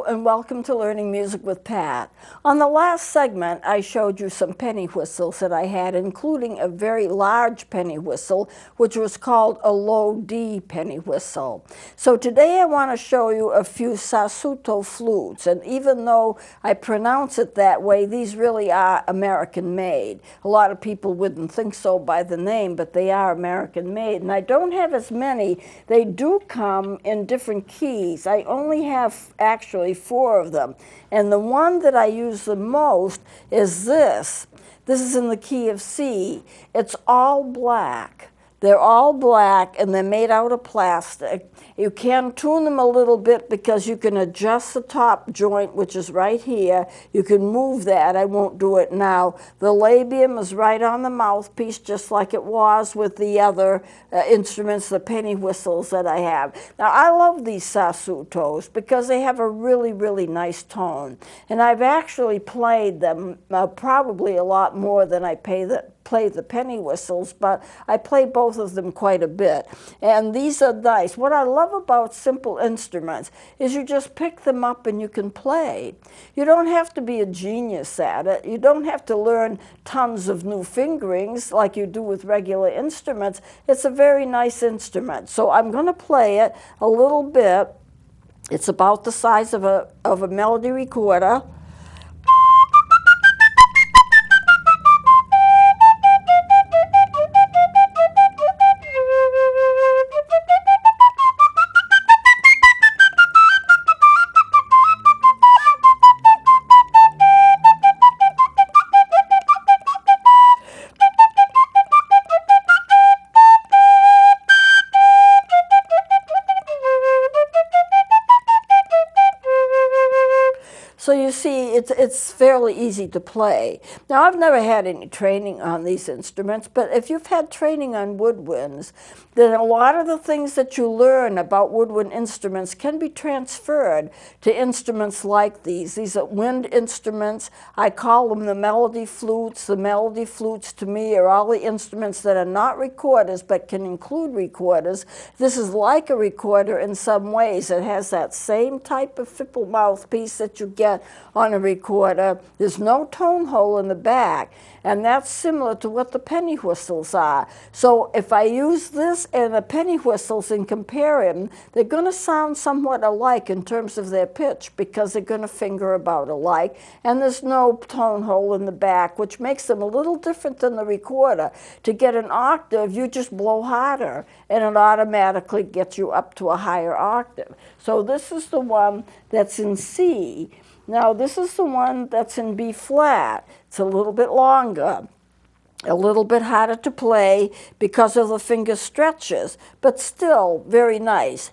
and welcome to Learning Music with Pat. On the last segment, I showed you some penny whistles that I had, including a very large penny whistle, which was called a low D penny whistle. So today I want to show you a few sassoon flutes, and even though I pronounce it that way, these really are American made. A lot of people wouldn't think so by the name, but they are American made, and I don't have as many. They do come in different keys. I only have actually 4 of them, and the one that I use the most is this. This is in the key of C. It's all black. They're all black and they're made out of plastic. You can tune them a little bit because you can adjust the top joint, which is right here. You can move that. I won't do it now. The labium is right on the mouthpiece, just like it was with the other instruments, the penny whistles that I have. Now, I love these sassoons because they have a really, really nice tone. And I've actually played them probably a lot more than I play the penny whistles, but I play both of them quite a bit. And these are nice. What I love about simple instruments is you just pick them up and you can play. You don't have to be a genius at it. You don't have to learn tons of new fingerings like you do with regular instruments. It's a very nice instrument. So I'm going to play it a little bit. It's about the size of a melody recorder. So you see, it's fairly easy to play. Now, I've never had any training on these instruments, but if you've had training on woodwinds, then a lot of the things that you learn about woodwind instruments can be transferred to instruments like these. These are wind instruments. I call them the melody flutes. The melody flutes, to me, are all the instruments that are not recorders but can include recorders. This is like a recorder in some ways. It has that same type of fipple mouthpiece that you get on a recorder. There's no tone hole in the back, and that's similar to what the penny whistles are. So if I use this and the penny whistles and compare them, they're going to sound somewhat alike in terms of their pitch because they're going to finger about alike, and there's no tone hole in the back, which makes them a little different than the recorder. To get an octave, you just blow harder, and it automatically gets you up to a higher octave. So this is the one that's in C. Now, this is the one that's in B flat. It's a little bit longer, a little bit harder to play because of the finger stretches, but still very nice.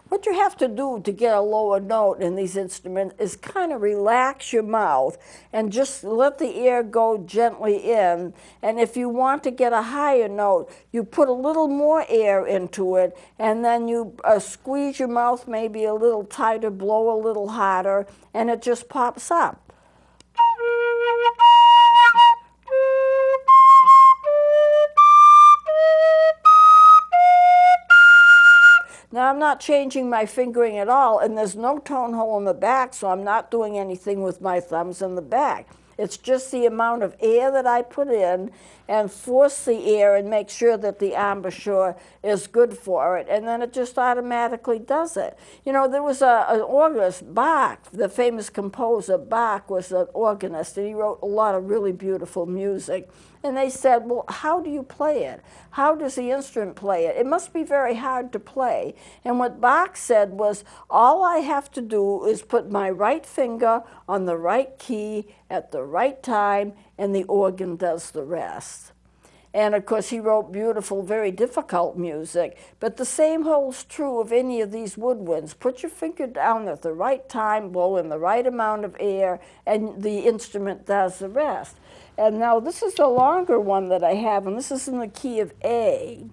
What you have to do to get a lower note in these instruments is kind of relax your mouth and just let the air go gently in. And if you want to get a higher note, you put a little more air into it, and then you squeeze your mouth maybe a little tighter, blow a little harder, and it just pops up. Now, I'm not changing my fingering at all, and there's no tone hole in the back, so I'm not doing anything with my thumbs in the back. It's just the amount of air that I put in and force the air and make sure that the embouchure is good for it, and then it just automatically does it. You know, there was an organist, Bach, the famous composer. Bach was an organist, and he wrote a lot of really beautiful music. And they said, well, how do you play it? How does the instrument play it? It must be very hard to play. And what Bach said was, all I have to do is put my right finger on the right key at the right time, and the organ does the rest. And of course, he wrote beautiful, very difficult music. But the same holds true of any of these woodwinds. Put your finger down at the right time, blow in the right amount of air, and the instrument does the rest. And now this is the longer one that I have, and this is in the key of A.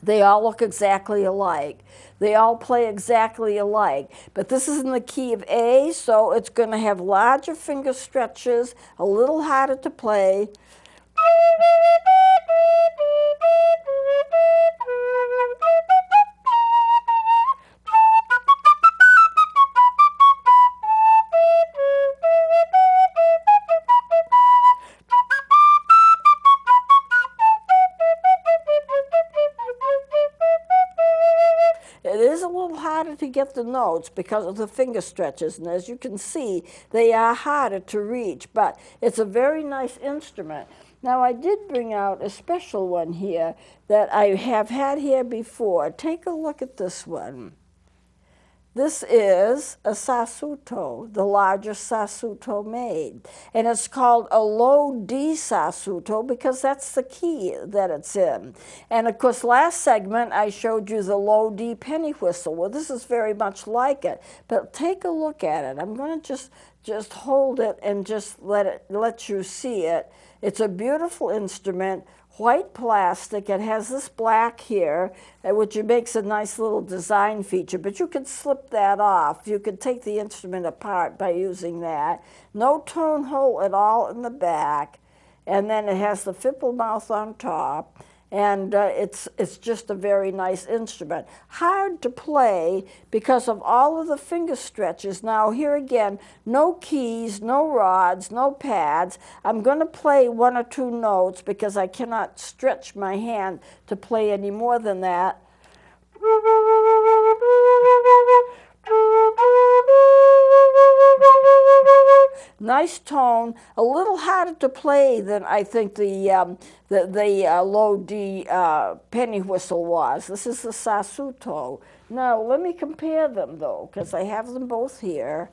They all look exactly alike. They all play exactly alike. But this is in the key of A, so it's going to have larger finger stretches, a little harder to play. It is a little harder to get the notes because of the finger stretches, and as you can see, they are harder to reach, but it's a very nice instrument. Now, I did bring out a special one here that I have had here before. Take a look at this one. This is a sassuto, the largest sassuto made. And it's called a low D sassuto because that's the key that it's in. And of course, last segment I showed you the low D penny whistle. Well, this is very much like it, but take a look at it. I'm going to just hold it and just let you see it. It's a beautiful instrument. White plastic. It has this black here, which makes a nice little design feature, but you could slip that off. You could take the instrument apart by using that. No tone hole at all in the back, and then it has the fipple mouth on top, and it's just a very nice instrument. Hard to play because of all of the finger stretches. Now here again, no keys, no rods, no pads. I'm going to play one or two notes because I cannot stretch my hand to play any more than that. Nice tone, a little harder to play than I think the low D penny whistle was. This is the sassuto. Now, let me compare them, though, because I have them both here.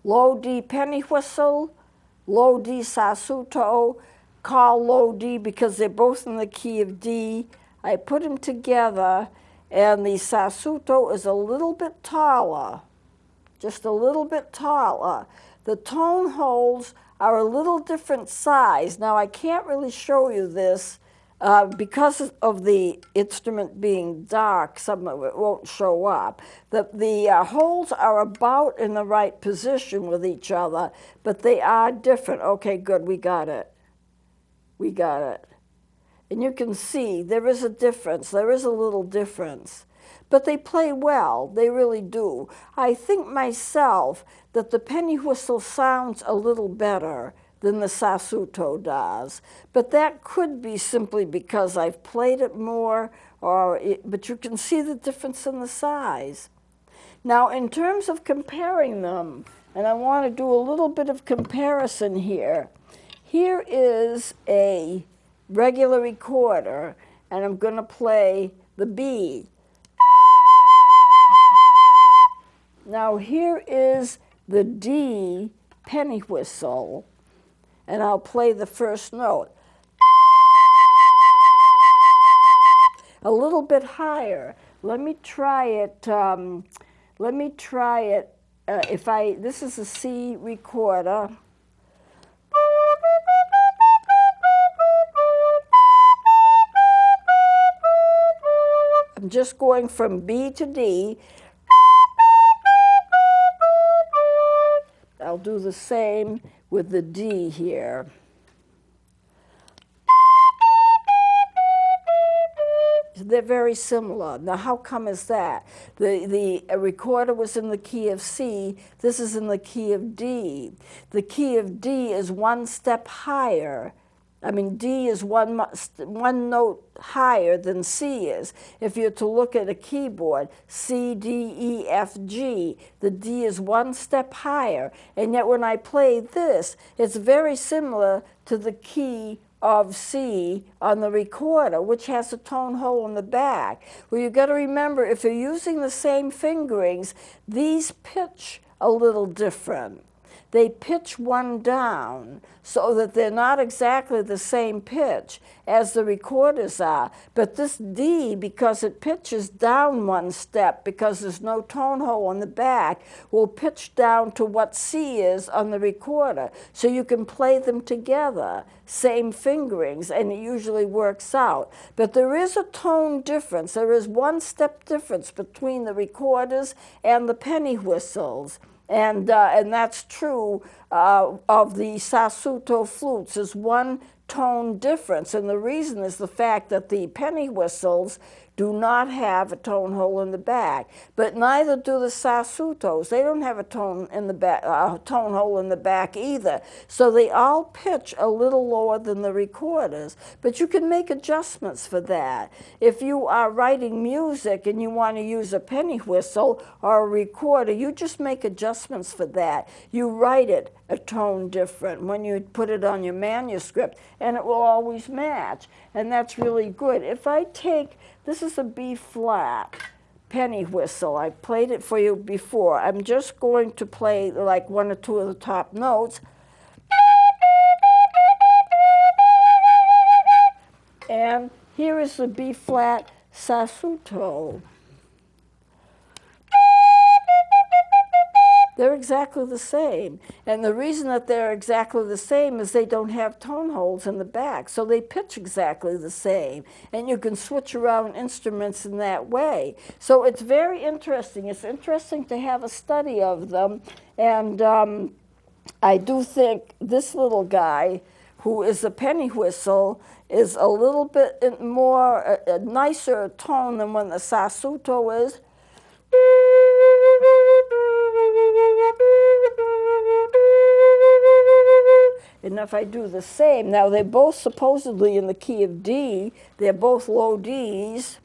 Low D penny whistle, low D sassuto, call low D because they're both in the key of D. I put them together, and the sassuto is a little bit taller, just a little bit taller. The tone holes are a little different size. Now, I can't really show you this because of the instrument being dark. Some of it won't show up. The holes are about in the right position with each other, but they are different. Okay, good, we got it. We got it. And you can see there is a difference. There is a little difference. But they play well, they really do. I think myself that the penny whistle sounds a little better than the sassuto does. But that could be simply because I've played it more, but you can see the difference in the size. Now, in terms of comparing them, and I want to do a little bit of comparison here. Here is a regular recorder, and I'm going to play the B. Now here is the D penny whistle, and I'll play the first note. A little bit higher. Let me try it. This is a C recorder. I'm just going from B to D. I'll do the same with the D here. They're very similar. Now, how come is that? The recorder was in the key of C. This is in the key of D. The key of D is one step higher. I mean, D is one note higher than C is. If you're to look at a keyboard, C, D, E, F, G, the D is one step higher. And yet when I play this, it's very similar to the key of C on the recorder, which has a tone hole in the back. Well, you've got to remember, if you're using the same fingerings, these pitch a little different. they pitch one down so that they're not exactly the same pitch as the recorders are. But this D, because it pitches down one step, because there's no tone hole on the back, will pitch down to what C is on the recorder. So you can play them together, same fingerings, and it usually works out. But there is a tone difference. There is one step difference between the recorders and the penny whistles. And that's true of the Sassoon flutes. There's one tone difference, and the reason is the fact that the penny whistles do not have a tone hole in the back, but neither do the Sassutos. They don't have a tone in the back, tone hole in the back either. So they all pitch a little lower than the recorders. But you can make adjustments for that. If you are writing music and you want to use a penny whistle or a recorder, you just make adjustments for that. You write it a tone different when you put it on your manuscript, and it will always match. And that's really good. If I take, this is a B flat penny whistle. I played it for you before. I'm just going to play like one or two of the top notes. And here is the B flat Sassuto. They're exactly the same. And the reason that they're exactly the same is they don't have tone holes in the back. So they pitch exactly the same. And you can switch around instruments in that way. So it's very interesting. It's interesting to have a study of them. And I do think this little guy, who is a penny whistle, is a little bit more, a nicer tone than when the Sassuto is. And if I do the same, now they're both supposedly in the key of D, they're both low Ds.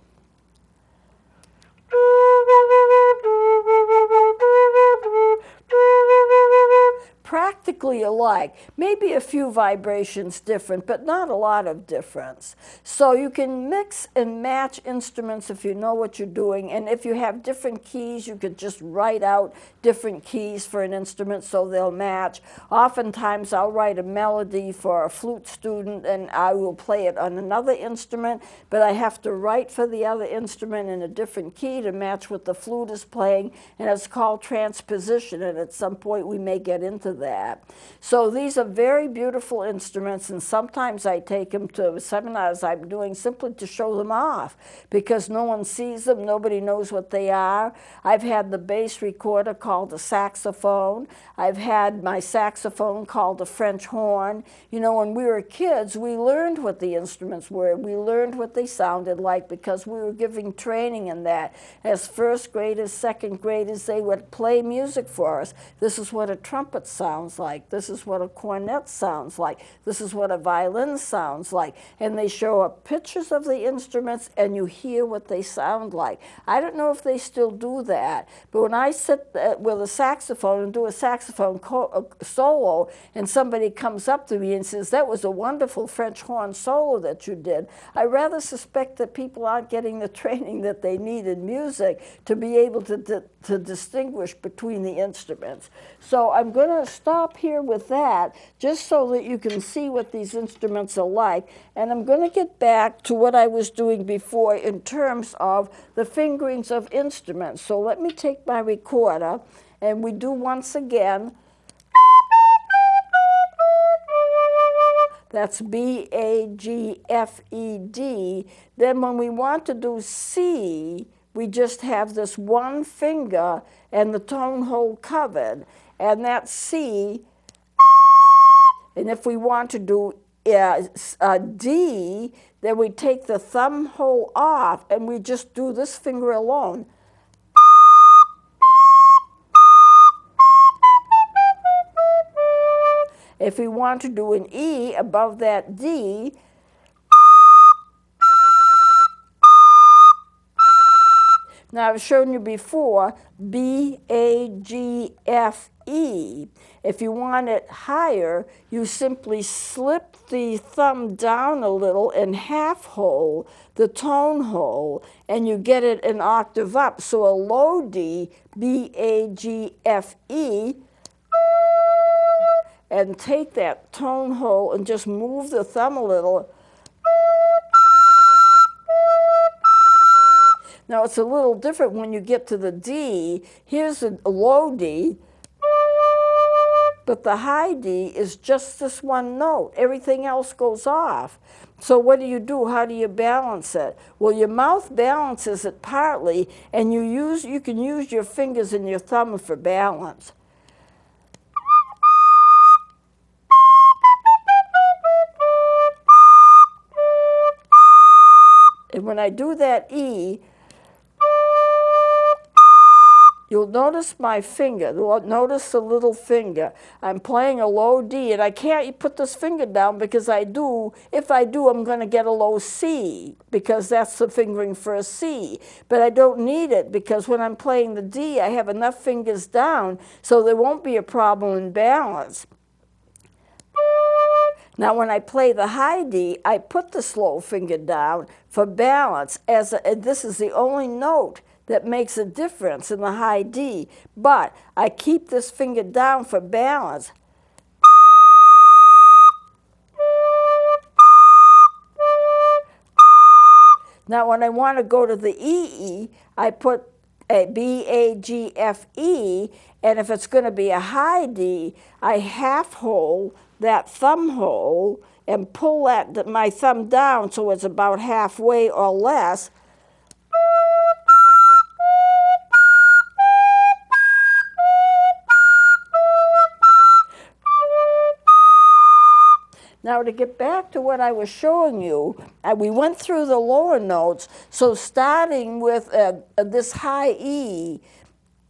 Practically alike, maybe a few vibrations different, but not a lot of difference. So you can mix and match instruments if you know what you're doing, and if you have different keys, you could just write out different keys for an instrument so they'll match. Oftentimes I'll write a melody for a flute student and I will play it on another instrument, but I have to write for the other instrument in a different key to match what the flute is playing, and it's called transposition, and at some point we may get into that. So these are very beautiful instruments, and sometimes I take them to seminars I'm doing simply to show them off because no one sees them, nobody knows what they are. I've had the bass recorder called a saxophone. I've had my saxophone called a French horn. You know, when we were kids, we learned what the instruments were. We learned what they sounded like because we were giving training in that. As first graders, second graders, they would play music for us. This is what a trumpet sounds like. This is what a cornet sounds like. This is what a violin sounds like. And they show up pictures of the instruments and you hear what they sound like. I don't know if they still do that, but when I sit with a saxophone and do a saxophone solo and somebody comes up to me and says, "That was a wonderful French horn solo that you did," I rather suspect that people aren't getting the training that they need in music to be able to distinguish between the instruments. So I'm going to stop here with that just so that you can see what these instruments are like, and I'm going to get back to what I was doing before in terms of the fingerings of instruments. So let me take my recorder and we do once again. That's B, A, G, F, E, D. Then when we want to do C, we just have this one finger and the tone hole covered, and that's C. And if we want to do D, then we take the thumb hole off and we just do this finger alone. If we want to do an E above that D, now I've shown you before, B, A, G, F, E. If you want it higher, you simply slip the thumb down a little and half hole the tone hole, and you get it an octave up. So a low D, B, A, G, F, E, and take that tone hole and just move the thumb a little. Now it's a little different when you get to the D. Here's a low D, but the high D is just this one note. Everything else goes off. So what do? How do you balance it? Well, your mouth balances it partly, and you can use your fingers and your thumb for balance. And when I do that E, you'll notice my finger. Notice the little finger. I'm playing a low D, and I can't put this finger down because if I do, I'm going to get a low C, because that's the fingering for a C. But I don't need it, because when I'm playing the D, I have enough fingers down, so there won't be a problem in balance. Now, when I play the high D, I put the slow finger down for balance. This is the only note that makes a difference in the high D, but I keep this finger down for balance. Now, when I want to go to the E, I put a B, A, G, F, E, and if it's going to be a high D, I half hole that thumb hole and pull my thumb down so it's about halfway or less. Now, to get back to what I was showing you, we went through the lower notes. So starting with this high E,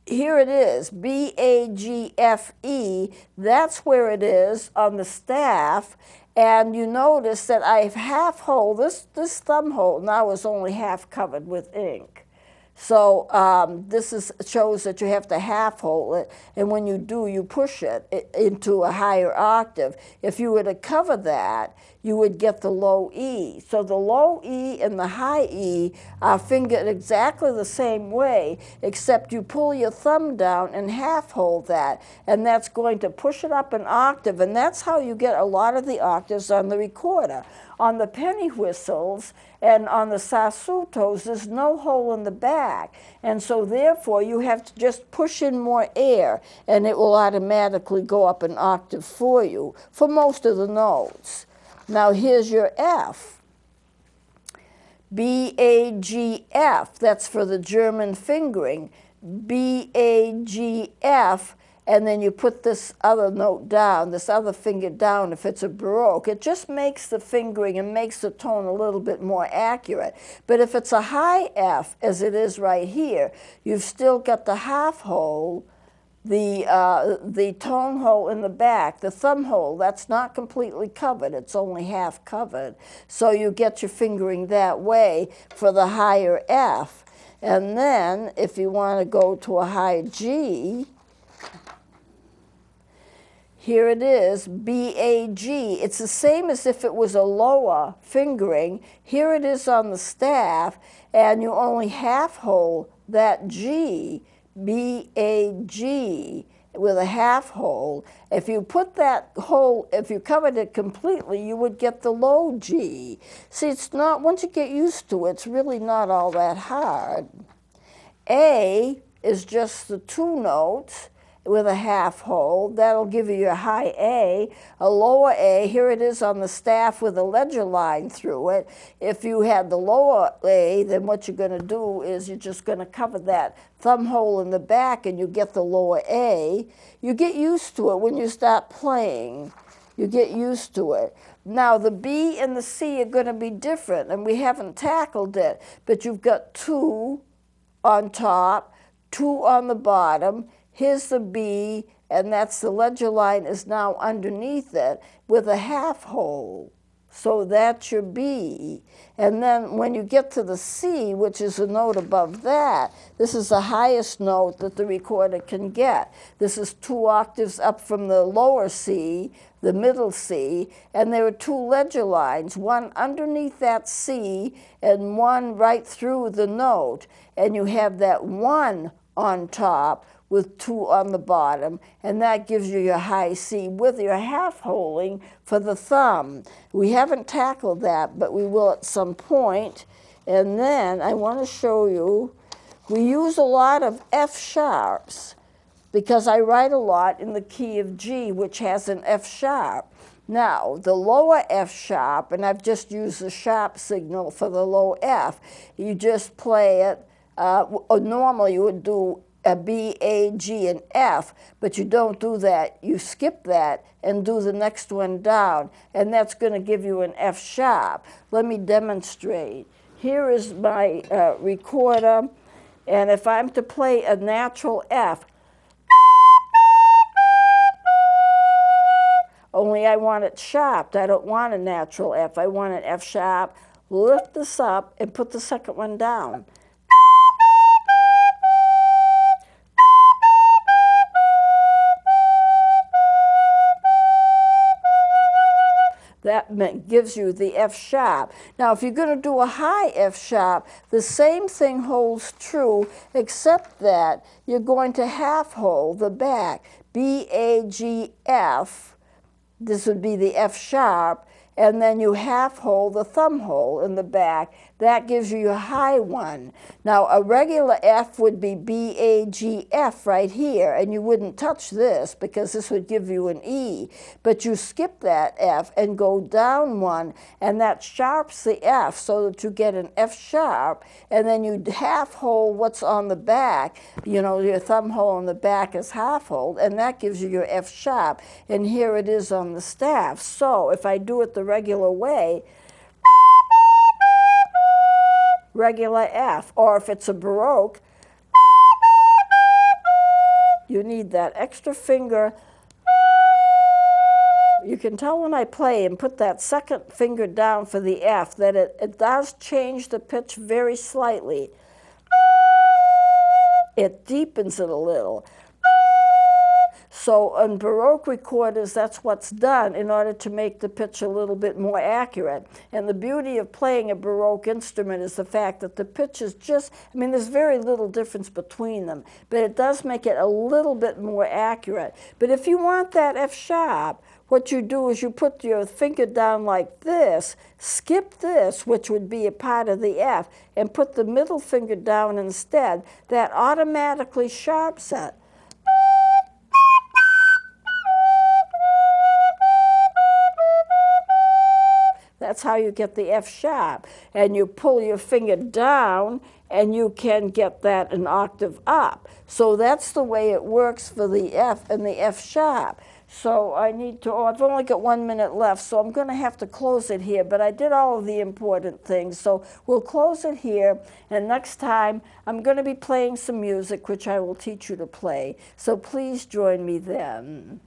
here it is, B, A, G, F, E. That's where it is on the staff. And you notice that I've half holed, this thumb hole now is only half covered with ink. So this shows that you have to half hole it, and when you do, you push it into a higher octave. If you were to cover that, you would get the low E. So the low E and the high E are fingered exactly the same way, except you pull your thumb down and half hold that, and that's going to push it up an octave, and that's how you get a lot of the octaves on the recorder. On the penny whistles and on the sasutos, there's no hole in the back. And so therefore, you have to just push in more air, and it will automatically go up an octave for you for most of the notes. Now here's your F. B, A, G, F. That's for the German fingering. B, A, G, F. And then you put this other note down, this other finger down if it's a Baroque. It just makes the fingering and makes the tone a little bit more accurate. But if it's a high F, as it is right here, you've still got the half hole, the tone hole in the back, the thumb hole, that's not completely covered, it's only half covered. So you get your fingering that way for the higher F. And then if you want to go to a high G, here it is, B, A, G. It's the same as if it was a lower fingering. Here it is on the staff, and you only half hole that G, B, A, G, with a half hole. If you put that hole, if you covered it completely, you would get the low G. See, it's not, once you get used to it, it's really not all that hard. A is just the two notes with a half hole. That'll give you your high A. A lower A, here it is on the staff with a ledger line through it. If you had the lower A, then what you're going to do is you're just going to cover that thumb hole in the back and you get the lower A. You get used to it when you start playing. You get used to it. Now the B and the C are going to be different, and we haven't tackled it, but you've got two on top, two on the bottom. Here's the B, and that's the ledger line is now underneath it with a half hole. So that's your B. And then when you get to the C, which is a note above that, this is the highest note that the recorder can get. This is 2 octaves up from the lower C, the middle C, and there are 2 ledger lines, one underneath that C and one right through the note. And you have that 1 on top, with 2 on the bottom, and that gives you your high C with your half holding for the thumb. We haven't tackled that, but we will at some point. And then I want to show you, we use a lot of F sharps because I write a lot in the key of G, which has an F sharp. Now, the lower F sharp, and I've just used the sharp signal for the low F, you just play it, normally you would do a B, A, G, and F, but you don't do that. You skip that and do the next one down, and that's going to give you an F sharp. Let me demonstrate. Here is my recorder, and if I'm to play a natural F, only I want it sharp. I don't want a natural F. I want an F sharp. Lift this up and put the second one down. That gives you the F sharp. Now, if you're going to do a high F sharp, the same thing holds true, except that you're going to half hold the back. B, A, G, F. This would be the F sharp, and then you half hold the thumb hole in the back. That gives you your high one. Now, a regular F would be B, A, G, F right here, and you wouldn't touch this because this would give you an E. But you skip that F and go down one, and that sharps the F so that you get an F sharp, and then you half hold what's on the back. You know, your thumb hole in the back is half hold, and that gives you your F sharp. And here it is on the staff. So if I do it the regular way, regular F, or if it's a Baroque, you need that extra finger. You can tell when I play and put that second finger down for the F that it does change the pitch very slightly. It deepens it a little. So on Baroque recorders, that's what's done in order to make the pitch a little bit more accurate. And the beauty of playing a Baroque instrument is the fact that the pitch is just, I mean, there's very little difference between them, but it does make it a little bit more accurate. But if you want that F sharp, what you do is you put your finger down like this, skip this, which would be a part of the F, and put the middle finger down instead. That automatically sharps it. That's how you get the F sharp. And you pull your finger down and you can get that an octave up. So that's the way it works for the F and the F sharp. So I need to, I've only got 1 minute left, so I'm going to have to close it here. But I did all of the important things, so we'll close it here. And next time, I'm going to be playing some music, which I will teach you to play. So please join me then.